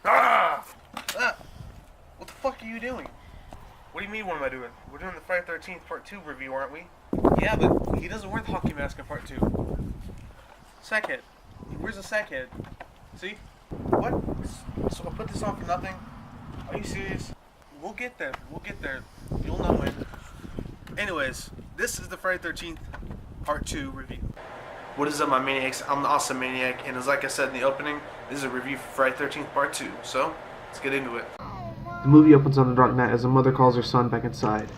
Ah! What the fuck are you doing? What do you mean, what am I doing? We're doing the Friday 13th Part 2 review, aren't we? Yeah, but he doesn't wear the hockey mask in Part 2. Sackhead. He wears a sackhead. See? What? So I put this on for nothing? Are you serious? We'll get there. We'll get there. You'll know when. Anyways, this is the Friday 13th Part 2 review. What is up, my maniacs? I'm the Awesome Maniac, and as like I said in the opening, this is a review for Friday 13th Part 2. So, let's get into it. The movie opens on a dark night as a mother calls her son back inside.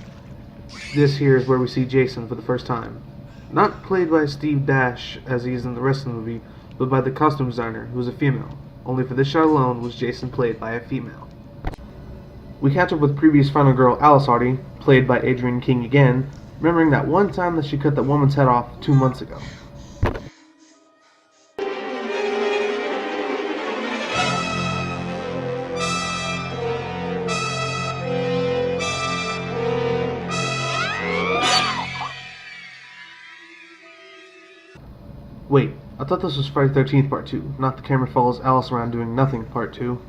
This here is where we see Jason for the first time. Not played by Steve Dash as he is in the rest of the movie, but by the costume designer, who is a female. Only for this shot alone was Jason played by a female. We catch up with previous final girl Alice Hardy, played by Adrienne King again, remembering that one time that she cut that woman's head off 2 months ago. Wait, I thought this was Friday 13th Part 2, not the camera follows Alice around doing nothing Part 2.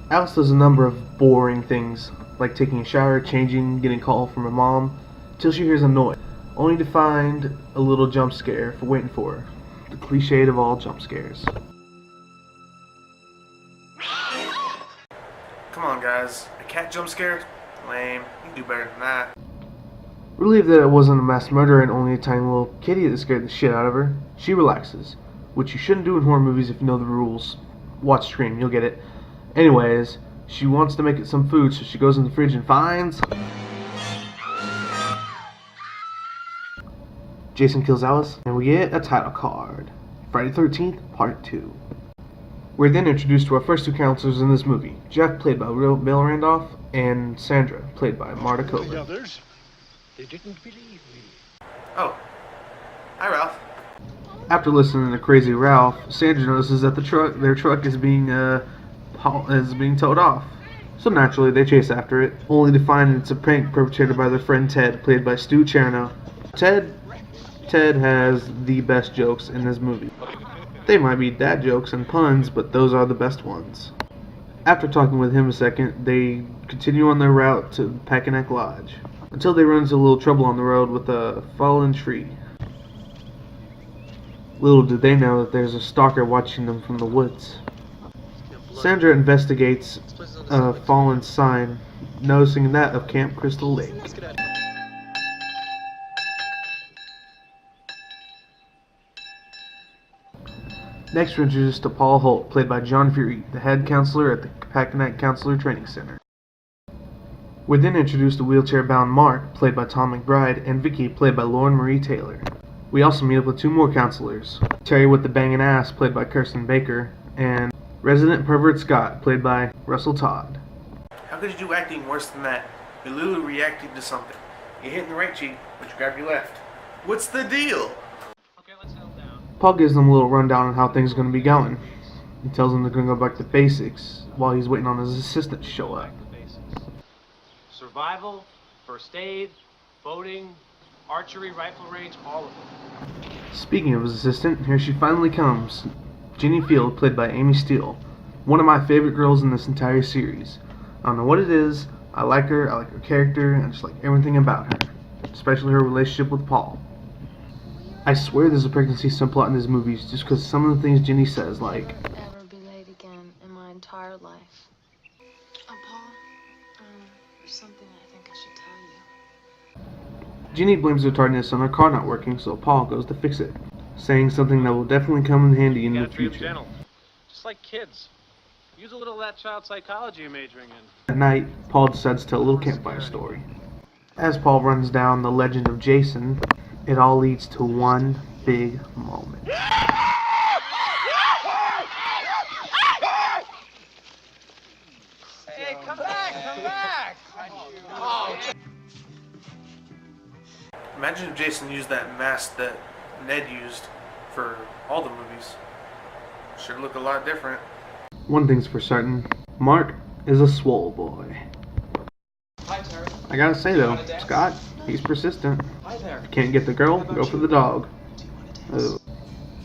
Alice does a number of boring things, like taking a shower, changing, getting a call from her mom, till she hears a noise, only to find a little jump scare for waiting for her. The cliched of all jump scares. Come on, guys. A cat jump scare? Lame. You can do better than that. Relieved that it wasn't a mass murder and only a tiny little kitty that scared the shit out of her, she relaxes, which you shouldn't do in horror movies if you know the rules. Watch Scream, you'll get it. Anyways, she wants to make it some food, so she goes in the fridge and finds... Jason kills Alice, and we get a title card. Friday 13th, Part 2. We're then introduced to our first two counselors in this movie. Jeff, played by Bill Randolph, and Sandra, played by Marta Kober. They didn't believe me. Oh. Hi, Ralph. After listening to Crazy Ralph, Sandra notices that their truck is being towed off. So naturally, they chase after it, only to find it's a prank perpetrated by their friend Ted, played by Stu Cherno. Ted has the best jokes in this movie. They might be dad jokes and puns, but those are the best ones. After talking with him a second, they continue on their route to Packanack Lodge, until they run into a little trouble on the road with a fallen tree. Little did they know that there's a stalker watching them from the woods. Sandra investigates a fallen sign, noticing that of Camp Crystal Lake. Next we're introduced to Paul Holt, played by John Fury, the head counselor at the Packanack Counselor Training Center. We're then introduced to wheelchair-bound Mark, played by Tom McBride, and Vicky, played by Lauren Marie Taylor. We also meet up with two more counselors, Terry with the banging ass, played by Kirsten Baker, and resident pervert Scott, played by Russell Todd. How could you do acting worse than that? You're literally reacting to something. You're hitting the right cheek, but you grab your left. What's the deal? Okay, let's settle down. Paul gives them a little rundown on how things are going to be going. He tells them they're going to go back to basics, while he's waiting on his assistant to show up. The basics. Survival, first aid, boating, archery, rifle range, all of it. Speaking of his assistant, here she finally comes. Ginny Field, played by Amy Steele. One of my favorite girls in this entire series. I don't know what it is, I like her character, and I just like everything about her. Especially her relationship with Paul. I swear there's a pregnancy subplot in these movies just because some of the things Ginny says, like... I'll never be late again in my entire life. Oh, Paul, there's something I think I should tell you. Ginny blames her tardiness on her car not working, so Paul goes to fix it, saying something that will definitely come in handy in the future. Gentle. Just like kids. Use a little of that child psychology you're majoring in. At night, Paul decides to tell a little campfire story. As Paul runs down the legend of Jason, it all leads to one big moment. Hey, come back! Oh. Imagine if Jason used that mask that Ned used for all the movies. Should look a lot different. One thing's for certain, Mark, is a swole boy. Hi, Terry. I gotta say though, Scott, he's persistent. Hi there. Can't get the girl, go for the dog.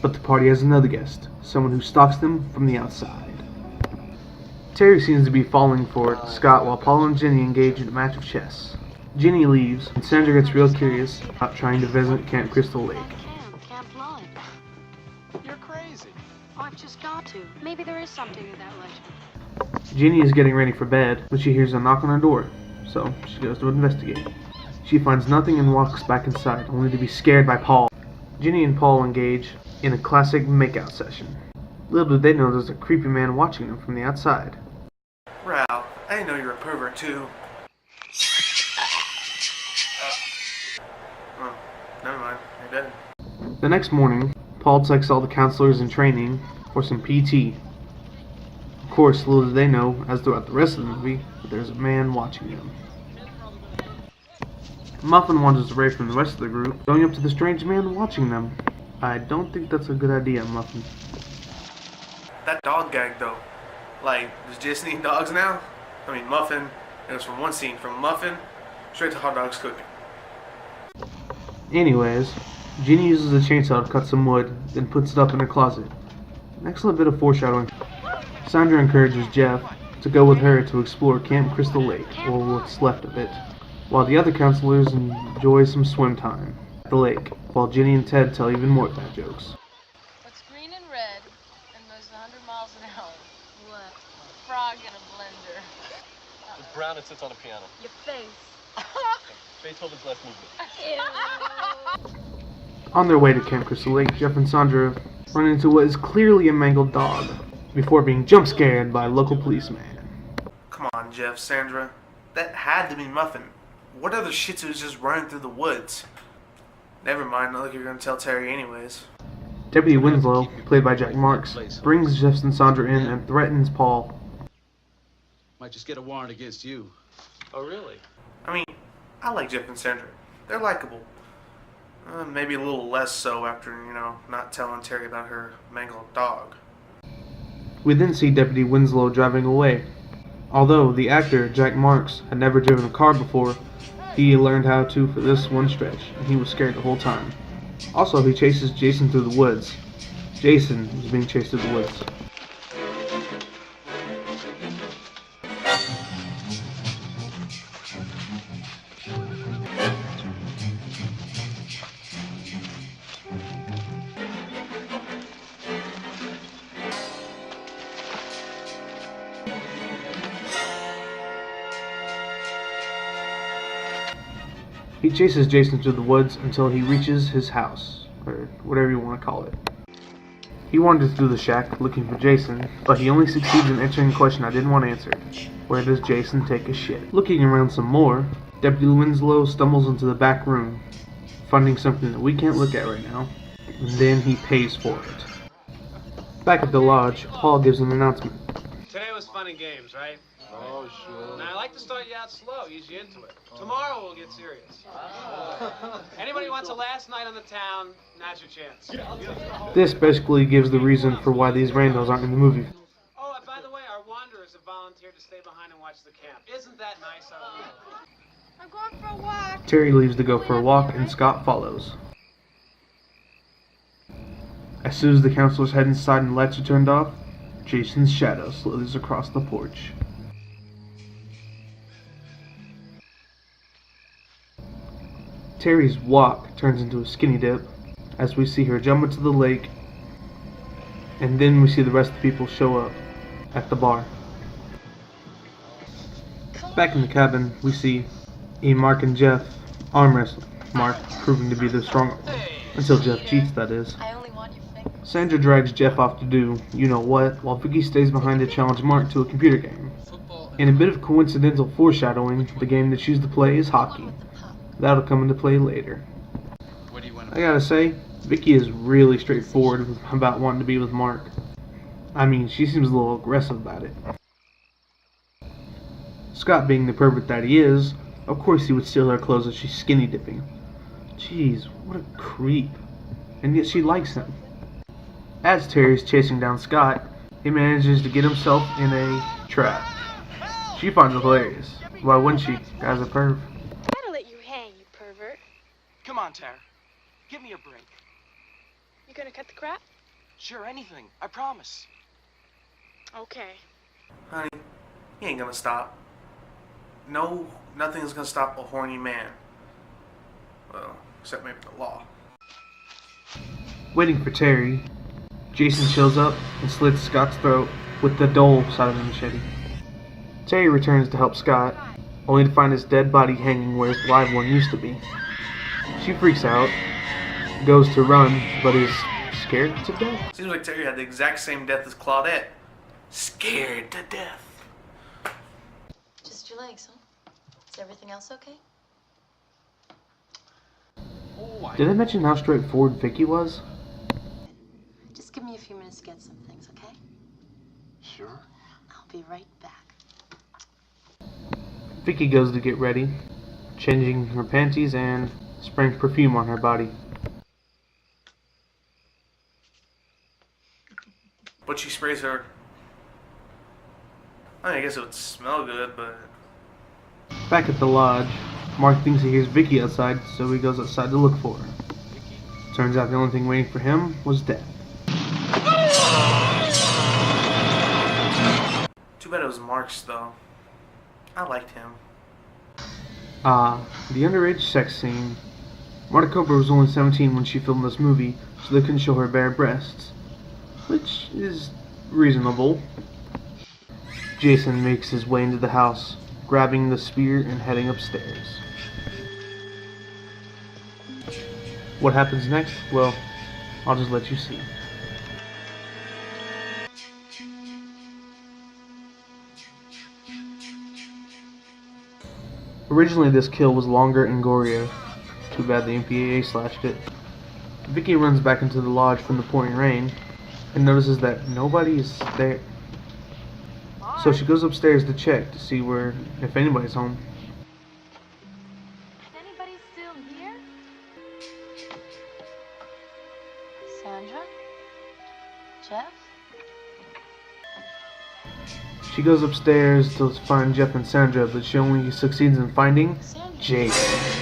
But the party has another guest, someone who stalks them from the outside. Terry seems to be falling for Scott while Paul and Ginny engage in a match of chess. Ginny leaves, and Sandra gets real curious about trying to visit Camp Crystal Lake. Camp Blood. You're crazy. Oh, I've just got to. Maybe there is something to that legend. Ginny is getting ready for bed when she hears a knock on her door, so she goes to investigate. She finds nothing and walks back inside, only to be scared by Paul. Ginny and Paul engage in a classic makeout session. Little did they know there's a creepy man watching them from the outside. Ralph, I didn't know you were a pervert too. Oh, never mind. You're dead. The next morning, Paul takes all the counselors in training for some PT. Of course, little did they know, as throughout the rest of the movie, that there's a man watching them. Muffin wanders away from the rest of the group, going up to the strange man watching them. I don't think that's a good idea, Muffin. That dog gag though. Like, does Jason eat dogs now? I mean, Muffin. It was from one scene, from Muffin straight to hot dogs cooking. Anyways, Ginny uses a chainsaw to cut some wood, then puts it up in her closet. An excellent bit of foreshadowing. Sandra encourages Jeff to go with her to explore Camp Crystal Lake, or what's left of it, while the other counselors enjoy some swim time at the lake, while Ginny and Ted tell even more bad jokes. What's green and red and moves 100 miles an hour? What? A frog in a blender. It's brown and sits on a piano. Your face. Beethoven's last movement. On their way to Camp Crystal Lake, Jeff and Sandra run into what is clearly a mangled dog, before being jump scared by a local policeman. Come on, Jeff, Sandra. That had to be Muffin. What other shih tzu is just running through the woods? Never mind, not like you're gonna tell Terry anyways. Deputy Winslow, played by Jack Marks, brings Jeff and Sandra in and threatens Paul. Might just get a warrant against you. Oh, really? I mean, I like Jeff and Sandra. They're likable. Maybe a little less so after, not telling Terry about her mangled dog. We then see Deputy Winslow driving away. Although the actor, Jack Marks, had never driven a car before, he learned how to for this one stretch, and he was scared the whole time. Also, he chases Jason through the woods. Jason is being chased through the woods. He chases Jason through the woods until he reaches his house, or whatever you want to call it. He wanders through the shack looking for Jason, but he only succeeds in answering a question I didn't want answered. Where does Jason take a shit? Looking around some more, Deputy Winslow stumbles into the back room, finding something that we can't look at right now, and then he pays for it. Back at the lodge, Paul gives an announcement. Today was fun and games, right? Oh, sure. Now, I like to start you out slow, ease you into it. Tomorrow we'll get serious. Anybody who wants a last night on the town, now's your chance. This basically gives the reason for why these randos aren't in the movie. Oh, and by the way, our wanderers have volunteered to stay behind and watch the camp. Isn't that nice of them? I'm going for a walk. Terry leaves to go for a walk, and Scott follows. As soon as the counselors head inside and lights are turned off, Jason's shadow slithers across the porch. Terry's walk turns into a skinny dip as we see her jump into the lake, and then we see the rest of the people show up at the bar. Back in the cabin, we see Mark and Jeff arm wrestling, Mark proving to be the stronger one, until Jeff cheats, that is. I only want your finger. Sandra drags Jeff off to do you-know-what, while Vicky stays behind to challenge Mark to a computer game. In a bit of coincidental foreshadowing, the game they choose to play is hockey. That'll come into play later. What do you want I gotta say, Vicky is really straightforward about wanting to be with Mark. I mean, she seems a little aggressive about it. Scott, being the pervert that he is, of course he would steal her clothes as she's skinny dipping. Jeez, what a creep. And yet she likes him. As Terry's chasing down Scott, he manages to get himself in a trap. She finds it hilarious. Why wouldn't she? Guy's a perv. I'd let you hang, you pervert. Come on, Tara. Give me a break. You gonna cut the crap? Sure, anything. I promise. Okay. Honey, he ain't gonna stop. No, nothing's gonna stop a horny man. Well, except maybe the law. Waiting for Terry, Jason shows up and slits Scott's throat with the dull side of the machete. Terry returns to help Scott, only to find his dead body hanging where his live one used to be. She freaks out, goes to run, but is scared to death. Seems like Terry had the exact same death as Claudette. Scared to death. Just your legs, huh? Is everything else okay? Did I mention how straightforward Vicky was? Just give me a few minutes to get some things, okay? Sure. I'll be right back. Vicky goes to get ready, changing her panties and spraying perfume on her body. But she sprays her. I guess it would smell good, but Back at the lodge, Mark thinks he hears Vicky outside, so he goes outside to look for her. Turns out the only thing waiting for him was death. too bad it was Mark's though. I liked him. The underage sex scene. Marta Cooper was only 17 when she filmed this movie, so they couldn't show her bare breasts, which is reasonable. Jason makes his way into the house, grabbing the spear and heading upstairs. What happens next? Well, I'll just let you see. Originally this kill was longer and gorier. Too bad the MPAA slashed it. Vicky runs back into the lodge from the pouring rain and notices that nobody's there. So she goes upstairs to check to see if anybody's home. Anybody still here? Sandra? Jeff? She goes upstairs to find Jeff and Sandra, but she only succeeds in finding Sandra? Jason.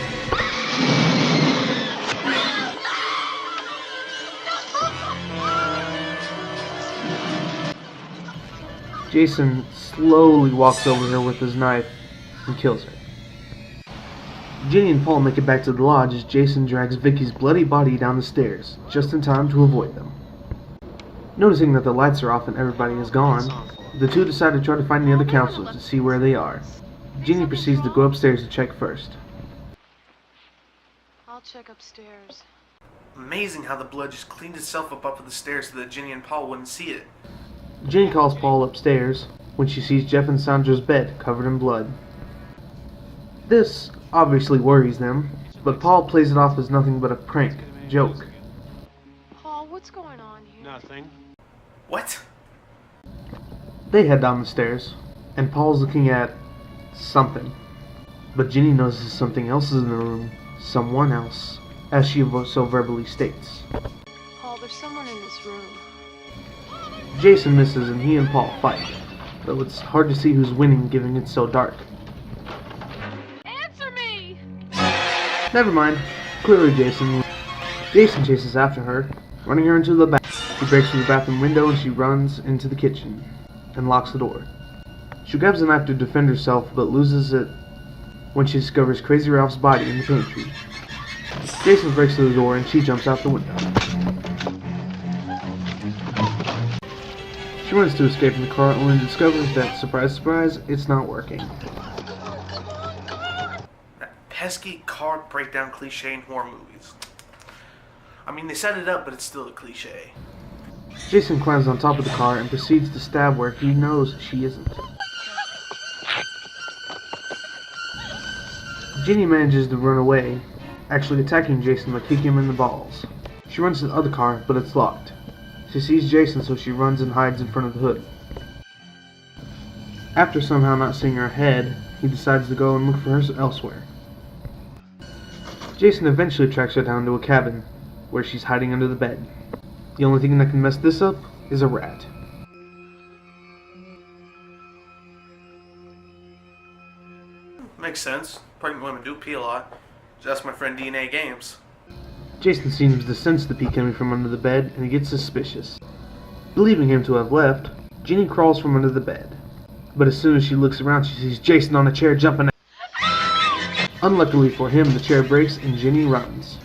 Jason slowly walks over her with his knife and kills her. Ginny and Paul make it back to the lodge as Jason drags Vicky's bloody body down the stairs, just in time to avoid them. Noticing that the lights are off and everybody is gone, the two decide to try to find the other counselors to see where they are. Ginny proceeds to go upstairs to check first. I'll check upstairs. Amazing how the blood just cleaned itself up the stairs so that Ginny and Paul wouldn't see it. Ginny calls Paul upstairs when she sees Jeff and Sandra's bed covered in blood. This obviously worries them, but Paul plays it off as nothing but a prank, joke. Paul, what's going on here? Nothing. What? They head down the stairs, and Paul's looking at something. But Ginny notices something else is in the room, someone else, as she so verbally states. Paul, there's someone in this room. Jason misses and he and Paul fight, though it's hard to see who's winning given it's so dark. Answer me! Never mind, clearly Jason chases after her, running her into the bathroom. She breaks through the bathroom window and she runs into the kitchen and locks the door. She grabs a knife to defend herself but loses it when she discovers Crazy Ralph's body in the pantry. Jason breaks through the door and she jumps out the window. She runs to escape in the car only discovers that, surprise surprise, it's not working. That pesky car breakdown cliche in horror movies. I mean, they set it up, but it's still a cliche. Jason climbs on top of the car and proceeds to stab where he knows she isn't. Ginny manages to run away, actually attacking Jason by kicking him in the balls. She runs to the other car, but it's locked. She sees Jason, so she runs and hides in front of the hood. After somehow not seeing her head, he decides to go and look for her elsewhere. Jason eventually tracks her down to a cabin, where she's hiding under the bed. The only thing that can mess this up is a rat. Makes sense. Pregnant women do pee a lot. Just ask my friend DNA Games. Jason seems to sense the pee coming from under the bed, and he gets suspicious. Believing him to have left, Jeannie crawls from under the bed. But as soon as she looks around, she sees Jason on a chair jumping out. Unluckily for him, the chair breaks and Jeannie runs.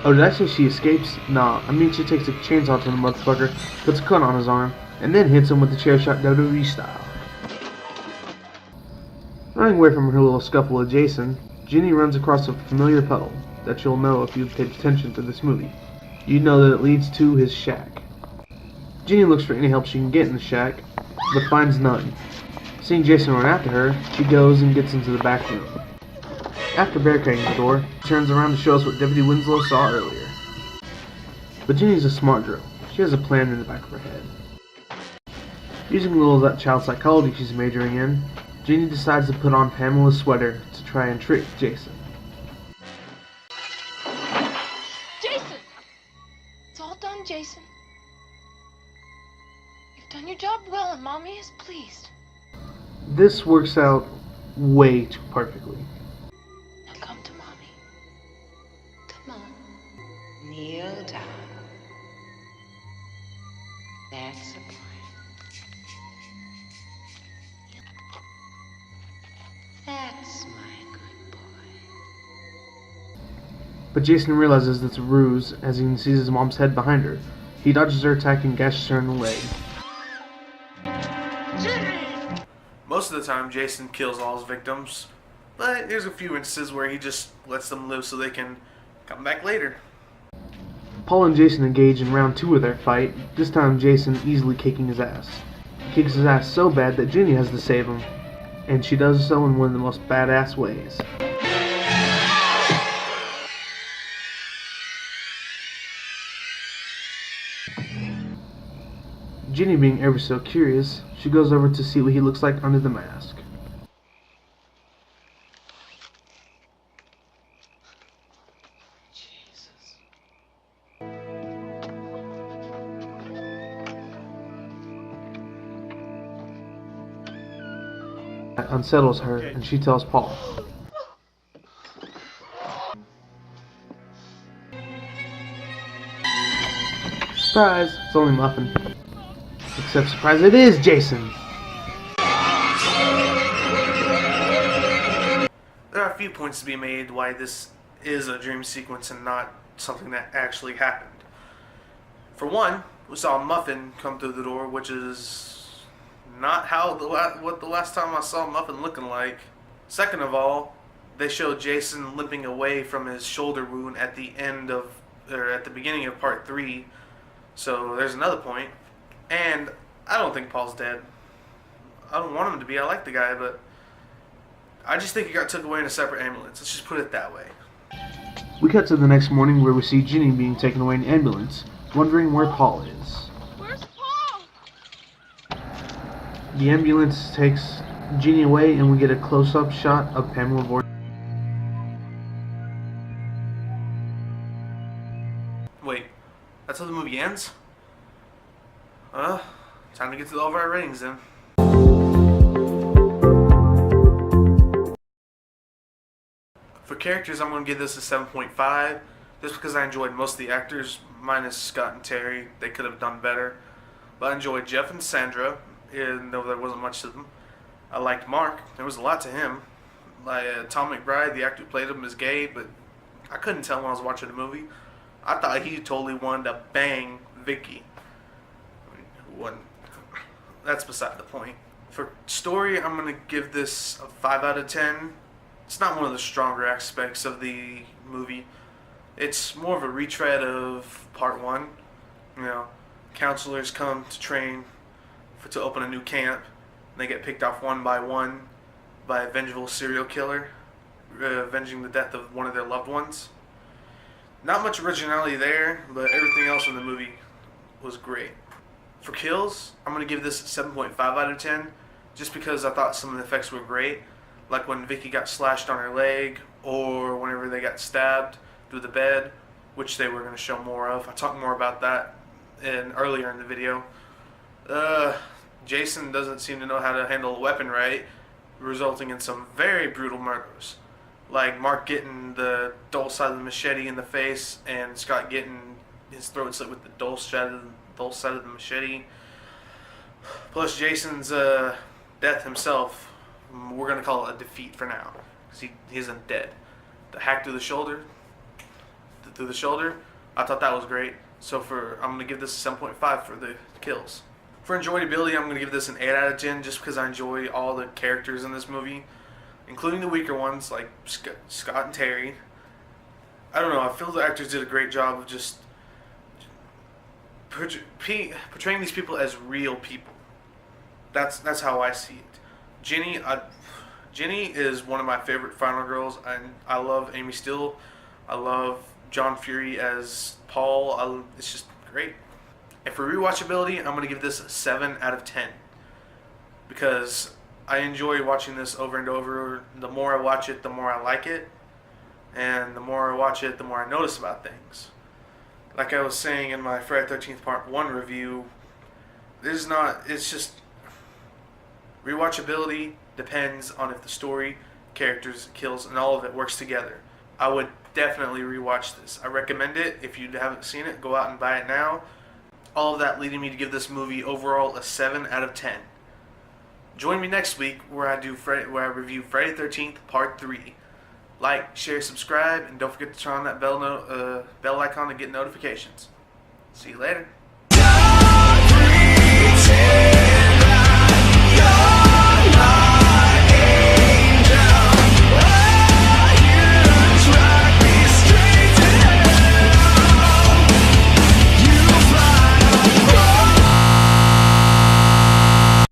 Oh, did I say she escapes? Nah, I mean she takes a chainsaw to the motherfucker, puts a cut on his arm, and then hits him with the chair shot WWE style. Running away from her little scuffle with Jason, Jeannie runs across a familiar puddle that you'll know if you've paid attention to this movie. You know that it leads to his shack. Jeannie looks for any help she can get in the shack, but finds none. Seeing Jason run after her, she goes and gets into the back room. After barricading the door, she turns around to show us what Deputy Winslow saw earlier. But Jeannie's a smart girl. She has a plan in the back of her head. Using a little of that child psychology she's majoring in, Jeannie decides to put on Pamela's sweater to try and trick Jason. Jason! It's all done, Jason. You've done your job well, and Mommy is pleased. This works out way too perfectly. Now come to Mommy. Come on. Kneel down. That's the boy. That's my good boy. But Jason realizes it's a ruse as he sees his mom's head behind her. He dodges her attack and gashes her in the leg. Most of the time, Jason kills all his victims, but there's a few instances where he just lets them live so they can come back later. Paul and Jason engage in round 2 of their fight, this time Jason easily kicking his ass. He kicks his ass so bad that Ginny has to save him, and she does so in one of the most badass ways. Ginny being ever so curious, she goes over to see what he looks like under the mask. That unsettles her, and she tells Paul. Surprise! It's only Muffin. Except surprise, it is Jason! There are a few points to be made why this is a dream sequence and not something that actually happened. For one, we saw Muffin come through the door, which is not how what the last time I saw Muffin looking like. Second of all, they showed Jason limping away from his shoulder wound at the beginning of part 3. So there's another point. And I don't think Paul's dead. I don't want him to be. I like the guy, but I just think he got took away in a separate ambulance. Let's just put it that way. We cut to the next morning where we see Ginny being taken away in an ambulance, wondering where Paul is. Where's Paul? The ambulance takes Ginny away and we get a close-up shot of Pamela Voorhees. Wait, that's how the movie ends? Time to get to the overall ratings then. For characters, I'm going to give this a 7.5, just because I enjoyed most of the actors, minus Scott and Terry. They could have done better. But I enjoyed Jeff and Sandra, even though there wasn't much to them. I liked Mark. There was a lot to him. Like Tom McBride, the actor who played him, is gay, but I couldn't tell when I was watching the movie. I thought he totally wanted to bang Vicky. That's beside the point. For story, I'm going to give this a 5 out of 10. It's not one of the stronger aspects of the movie. It's more of a retread of part 1. You know, counselors come to train to open a new camp. And they get picked off one by a vengeful serial killer, avenging the death of one of their loved ones. Not much originality there, but everything else in the movie was great. For kills, I'm going to give this a 7.5 out of 10, just because I thought some of the effects were great, like when Vicky got slashed on her leg, or whenever they got stabbed through the bed, which they were going to show more of. I talked more about that earlier in the video. Jason doesn't seem to know how to handle a weapon right. resulting in some very brutal murders. Like Mark getting the dull side of the machete in the face, and Scott getting his throat slit with the dull side of the machete. Plus Jason's death himself, we're going to call it a defeat for now, because he isn't dead. The hack through the shoulder, I thought that was great. So I'm going to give this a 7.5 for the kills. For enjoyability, I'm going to give this an 8 out of 10 just because I enjoy all the characters in this movie, including the weaker ones like Scott and Terry. I don't know, I feel the actors did a great job of just portraying these people as real people. That's how I see it. Jenny is one of my favorite final girls, and I love Amy Steele. I love John Fury as Paul. It's just great. And for rewatchability, I'm going to give this a 7 out of 10 because I enjoy watching this over and over. The more I watch it, the more I like it, and the more I watch it, the more I notice about things. Like I was saying in my Friday 13th Part 1 review, it's just rewatchability depends on if the story, characters, kills, and all of it works together. I would definitely rewatch this. I recommend it. If you haven't seen it, go out and buy it now. All of that leading me to give this movie overall a 7 out of 10. Join me next week where I review Friday 13th Part 3. Like, share, subscribe, and don't forget to turn on that bell icon to get notifications. See you later.